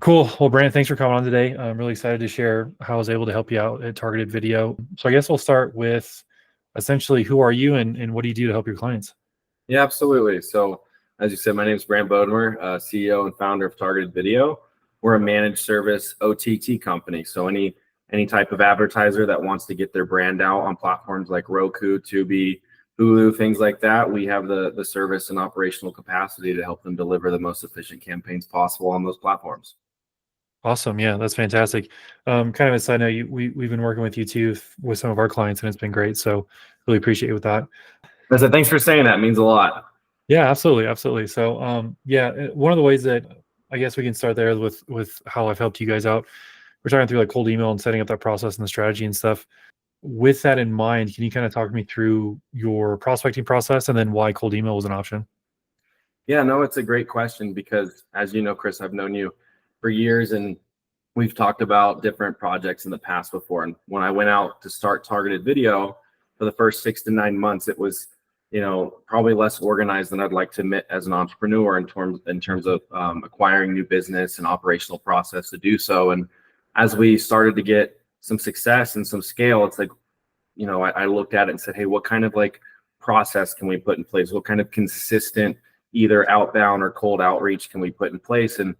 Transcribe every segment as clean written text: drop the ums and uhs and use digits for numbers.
Cool. Well, Brant, thanks for coming on today. I'm really excited to share how I was able to help you out at Targeted Video. So I guess we'll start with essentially who are you and what do you do to help your clients? Yeah, absolutely. So as you said, my name is Brant Bodmer, CEO and founder of Targeted Video. We're a managed service OTT company. So any type of advertiser that wants to get their brand out on platforms like Roku, Tubi, Hulu, things like that, we have the service and operational capacity to help them deliver the most efficient campaigns possible on those platforms. Awesome. Yeah, that's fantastic. Kind of a side note, we've been working with you too with some of our clients and it's been great. So really appreciate you with that. I said, thanks for saying that. It means a lot. Yeah, absolutely. Absolutely. So one of the ways that I guess we can start there with how I've helped you guys out. We're talking through like cold email and setting up that process and the strategy and stuff. With that in mind, can you kind of talk me through your prospecting process and then why cold email was an option? Yeah, no, it's a great question because as you know, Chris, I've known you for years and we've talked about different projects in the past before. And when I went out to start Targeted Video for the first 6 to 9 months, it was, probably less organized than I'd like to admit as an entrepreneur in terms of acquiring new business and operational process to do so. And as we started to get some success and some scale, it's like, I looked at it and said, hey, what kind of like process can we put in place? What kind of consistent either outbound or cold outreach can we put in place? And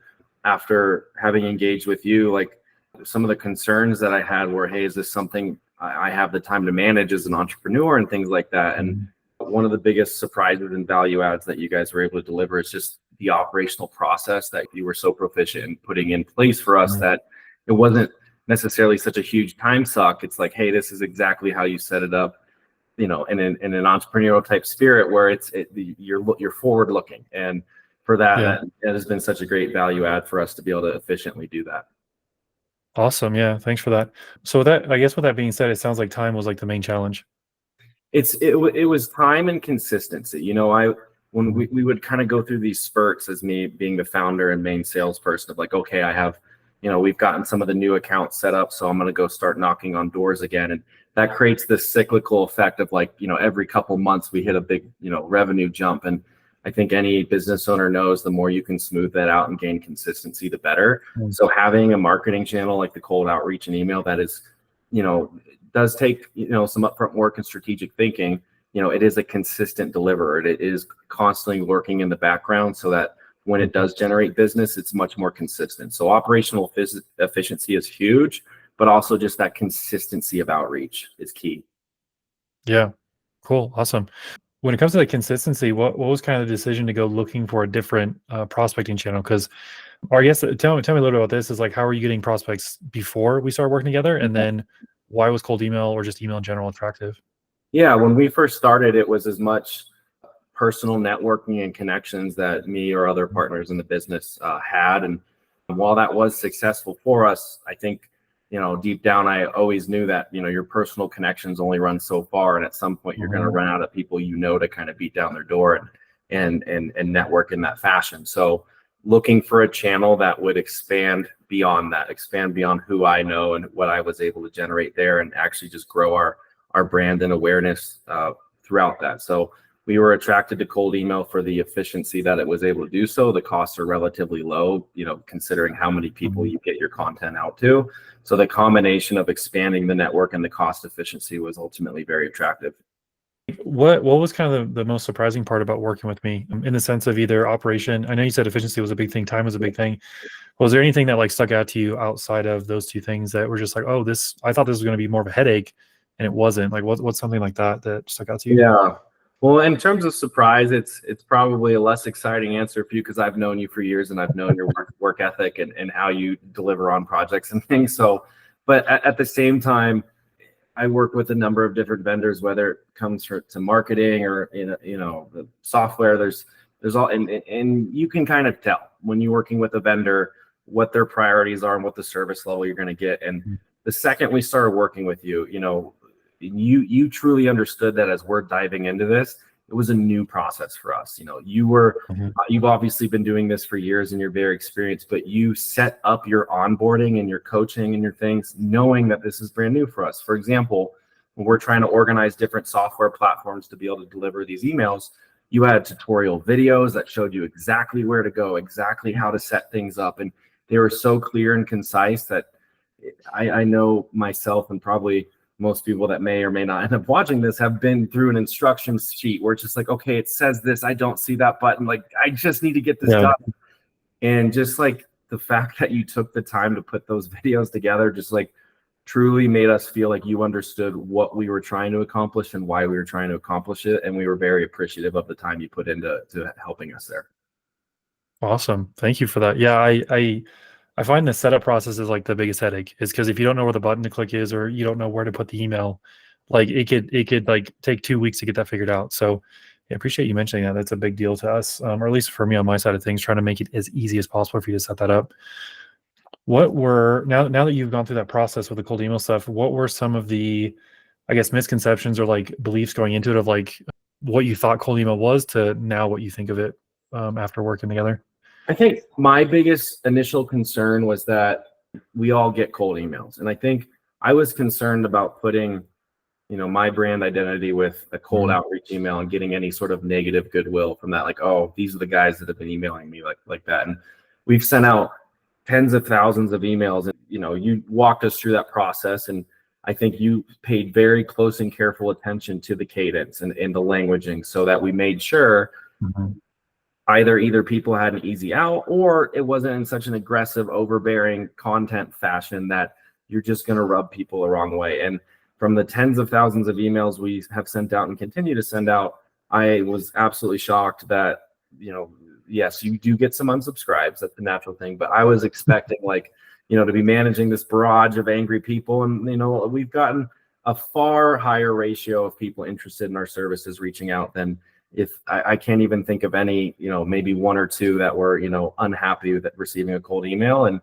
after having engaged with you, like some of the concerns that I had were, hey, is this something I have the time to manage as an entrepreneur and things like that? And one of the biggest surprises and value adds that you guys were able to deliver is just the operational process that you were so proficient in putting in place for us that it wasn't necessarily such a huge time suck. It's like, hey, this is exactly how you set it up, in an entrepreneurial type spirit where you're forward looking. And for that has been such a great value add for us to be able to efficiently do that. Awesome. Yeah. Thanks for that. So that, I guess with that being said, it sounds like time was like the main challenge. It was time and consistency. When we would kind of go through these spurts as me being the founder and main salesperson of like, okay, I have, we've gotten some of the new accounts set up, so I'm going to go start knocking on doors again. And that creates this cyclical effect of like, every couple months we hit a big, revenue jump. And I think any business owner knows the more you can smooth that out and gain consistency, the better. So having a marketing channel like the cold outreach and email that is, does take, some upfront work and strategic thinking. It is a consistent deliverer. It is constantly working in the background so that when it does generate business, it's much more consistent. So operational efficiency is huge, but also just that consistency of outreach is key. Yeah. Cool. Awesome. When it comes to the consistency, what was kind of the decision to go looking for a different prospecting channel? Because, or I guess tell me a little bit about this. Is like, how are you getting prospects before we started working together, and then why was cold email or just email in general attractive? Yeah, when we first started, it was as much personal networking and connections that me or other partners in the business had, and while that was successful for us, I think deep down, I always knew that, your personal connections only run so far. And at some point you're going to run out of people, to kind of beat down their door and network in that fashion. So looking for a channel that would expand beyond who I know and what I was able to generate there and actually just grow our brand and awareness throughout that. So we were attracted to cold email for the efficiency that it was able to do so. The costs are relatively low, considering how many people you get your content out to. So the combination of expanding the network and the cost efficiency was ultimately very attractive. What was kind of the most surprising part about working with me in the sense of either operation? I know you said efficiency was a big thing, time was a big thing. Was there anything that like stuck out to you outside of those two things that were just like, oh, I thought this was going to be more of a headache and it wasn't? Like what's something like that stuck out to you? Yeah. Well, in terms of surprise, it's probably a less exciting answer for you because I've known you for years and I've known your work ethic and how you deliver on projects and things. So, but at the same time, I work with a number of different vendors, whether it comes to marketing or the software. There's all and you can kind of tell when you're working with a vendor what their priorities are and what the service level you're going to get. And the second we started working with you, you truly understood that as we're diving into this, it was a new process for us. You've obviously been doing this for years and you're very experienced, but you set up your onboarding and your coaching and your things knowing that this is brand new for us. For example, when we're trying to organize different software platforms to be able to deliver these emails, you had tutorial videos that showed you exactly where to go, exactly how to set things up. And they were so clear and concise that I know myself, and probably most people that may or may not end up watching this, have been through an instructions sheet where it's just like, okay, it says this, I don't see that button, like I just need to get this done. And just like the fact that you took the time to put those videos together, just like truly made us feel like you understood what we were trying to accomplish and why we were trying to accomplish it. And we were very appreciative of the time you put into helping us there. Awesome. Thank you for that. Yeah, I find the setup process is like the biggest headache, is because if you don't know where the button to click is, or you don't know where to put the email, like it could like take 2 weeks to get that figured out. So I appreciate you mentioning that. That's a big deal to us, or at least for me on my side of things, trying to make it as easy as possible for you to set that up. What were, now that you've gone through that process with the cold email stuff, what were some of the, I guess, misconceptions or like beliefs going into it of like what you thought cold email was to now what you think of it after working together? I think my biggest initial concern was that we all get cold emails. And I think I was concerned about putting, my brand identity with a cold outreach email and getting any sort of negative goodwill from that. Like, oh, these are the guys that have been emailing me like that. And we've sent out tens of thousands of emails, and, you walked us through that process. And I think you paid very close and careful attention to the cadence and the languaging, so that we made sure either people had an easy out, or it wasn't in such an aggressive, overbearing content fashion that you're just going to rub people the wrong way. And from the tens of thousands of emails we have sent out and continue to send out, I was absolutely shocked that, yes, you do get some unsubscribes. That's the natural thing. But I was expecting to be managing this barrage of angry people. And, we've gotten a far higher ratio of people interested in our services reaching out than, if I can't even think of any, maybe one or two that were, unhappy with receiving a cold email. And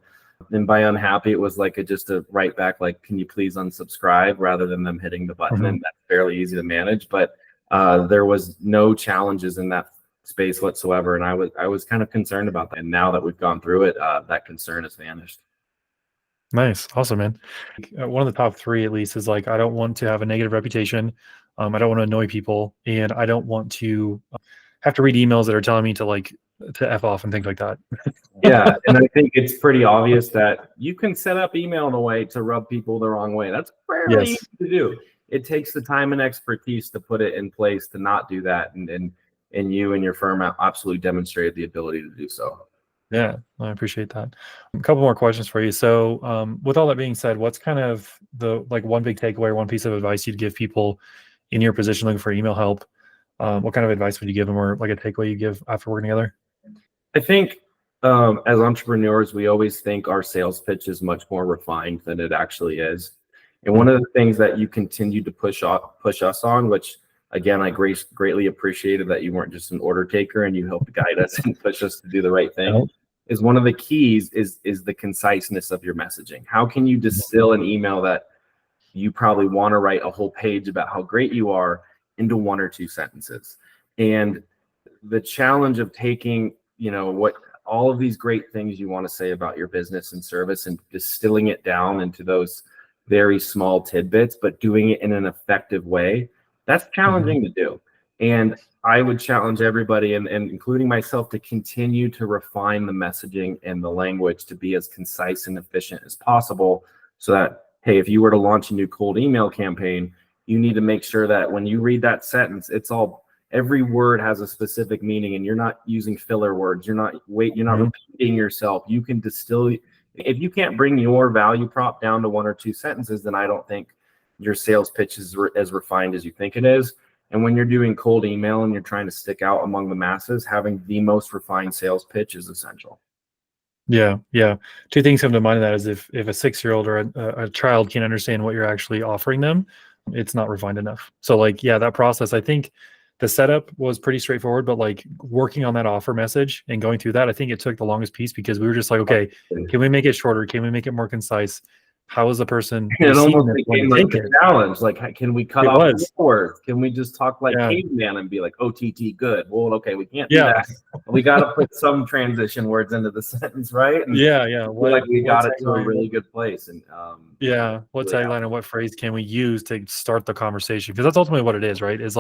then by unhappy, it was like just a write back, like, can you please unsubscribe, rather than them hitting the button. And that's fairly easy to manage. But there was no challenges in that space whatsoever. And I was kind of concerned about that. And now that we've gone through it, that concern has vanished. Nice. Awesome, man. One of the top three, at least, is like, I don't want to have a negative reputation. I don't want to annoy people, and I don't want to have to read emails that are telling me to F off and things like that. Yeah. And I think it's pretty obvious that you can set up email in a way to rub people the wrong way. That's fairly easy to do. It takes the time and expertise to put it in place to not do that. And you and your firm absolutely demonstrated the ability to do so. Yeah, I appreciate that. A couple more questions for you. So with all that being said, what's kind of the one big takeaway or one piece of advice you'd give people in your position looking for email help? What kind of advice would you give them, or like a takeaway you give after working together? I think as entrepreneurs, we always think our sales pitch is much more refined than it actually is. And one of the things that you continued to push us on, which again, I greatly appreciated that you weren't just an order taker and you helped guide us and push us to do the right thing, is one of the keys is the conciseness of your messaging. How can you distill an email that you probably want to write a whole page about how great you are into 1 or 2 sentences? And the challenge of taking, what all of these great things you want to say about your business and service and distilling it down into those very small tidbits, but doing it in an effective way, that's challenging to do. And I would challenge everybody, and including myself, to continue to refine the messaging and the language to be as concise and efficient as possible, so that, hey, if you were to launch a new cold email campaign, you need to make sure that when you read that sentence, every word has a specific meaning, and you're not using filler words. You're not repeating yourself. You can distill. If you can't bring your value prop down to 1 or 2 sentences, then I don't think your sales pitch is as refined as you think it is. And when you're doing cold email and you're trying to stick out among the masses, having the most refined sales pitch is essential. Yeah. 2 things come to mind of that is if a 6-year-old or a child can't understand what you're actually offering them, it's not refined enough. So that process, I think the setup was pretty straightforward, but working on that offer message and going through that, I think it took the longest piece, because we were just like, okay, can we make it shorter? Can we make it more concise? How is the person? It almost became like a challenge. Like, can we cut off the words? Can we just talk like caveman and be like, OTT good? Well, okay, we can't do that. We got to put some transition words into the sentence, right? And we got it to a really good place. And what tagline and what phrase can we use to start the conversation? Because that's ultimately what it is, right? Is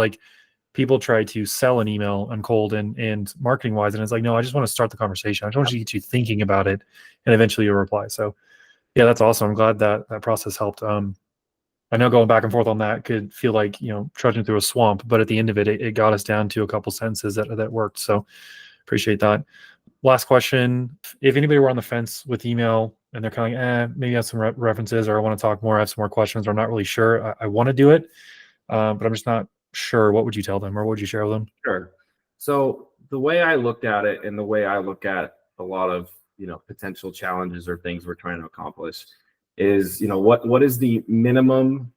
people try to sell an email on cold and marketing wise, and it's like, no, I just want to start the conversation. I just want to get you thinking about it, and eventually you'll reply. So yeah, that's awesome. I'm glad that that process helped. I know going back and forth on that could feel like, trudging through a swamp, but at the end of it, it got us down to a couple sentences that worked. So appreciate that. Last question. If anybody were on the fence with email and they're kind of like, maybe I have some references, or I want to talk more, I have some more questions, or I'm not really sure, I want to do it, but I'm just not sure, what would you tell them, or what would you share with them? Sure. So the way I looked at it, and the way I look at a lot of, potential challenges or things we're trying to accomplish is, what is the minimum,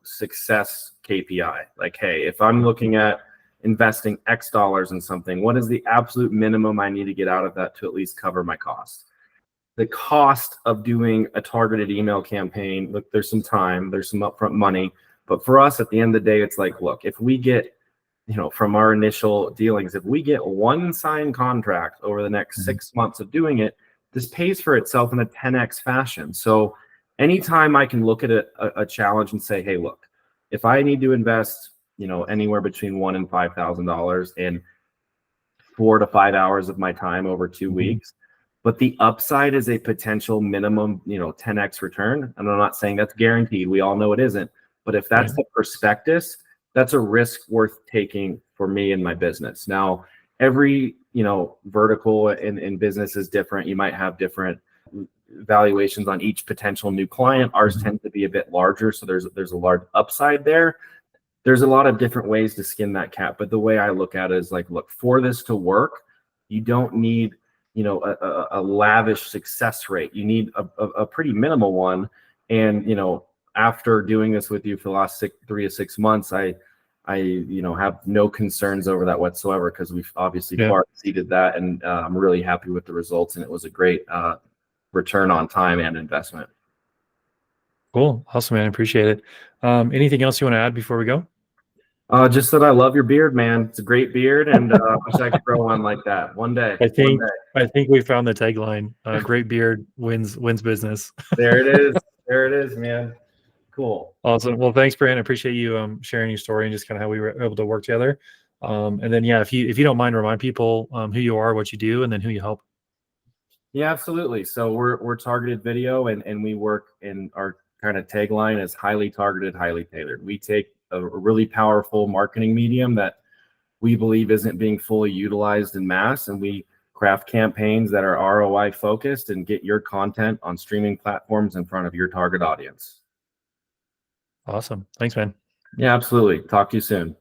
success KPI? Like, hey, if I'm looking at investing X dollars in something, what is the absolute minimum I need to get out of that to at least cover my cost? The cost of doing a targeted email campaign, look, there's some time, there's some upfront money, but for us at the end of the day, it's like, look, if we get, from our initial dealings, if we get one signed contract over the next 6 months of doing it, this pays for itself in a 10x fashion. So anytime I can look at a challenge and say, hey, look, if I need to invest, anywhere between $1,000 and $5,000 in 4 to 5 hours of my time over 2 weeks, but the upside is a potential minimum, 10x return. And I'm not saying that's guaranteed. We all know it isn't. But if that's the prospectus, that's a risk worth taking for me and my business. Now, every, vertical in business is different. You might have different valuations on each potential new client. Ours tends to be a bit larger, so there's a large upside there. There's a lot of different ways to skin that cat, but the way I look at it is like, look, for this to work, you don't need, a lavish success rate. You need a pretty minimal one. And, after doing this with you for the last 3 to 6 months, I have no concerns over that whatsoever, because we've obviously far exceeded that, and I'm really happy with the results, and it was a great return on time and investment. Cool. Awesome, man. Appreciate it. Anything else you want to add before we go? Just that I love your beard, man. It's a great beard, and I wish I could grow one like that one day. I think we found the tagline. Great beard wins business. There it is. There it is, man. Cool. Awesome. Well, thanks, Brandon. I appreciate you sharing your story and just kind of how we were able to work together. And then, if you don't mind, remind people who you are, what you do, and then who you help. Yeah, absolutely. So we're targeted video, and we work in our kind of tagline is highly targeted, highly tailored. We take a really powerful marketing medium that we believe isn't being fully utilized in mass, and we craft campaigns that are ROI focused and get your content on streaming platforms in front of your target audience. Awesome. Thanks, man. Yeah, absolutely. Talk to you soon.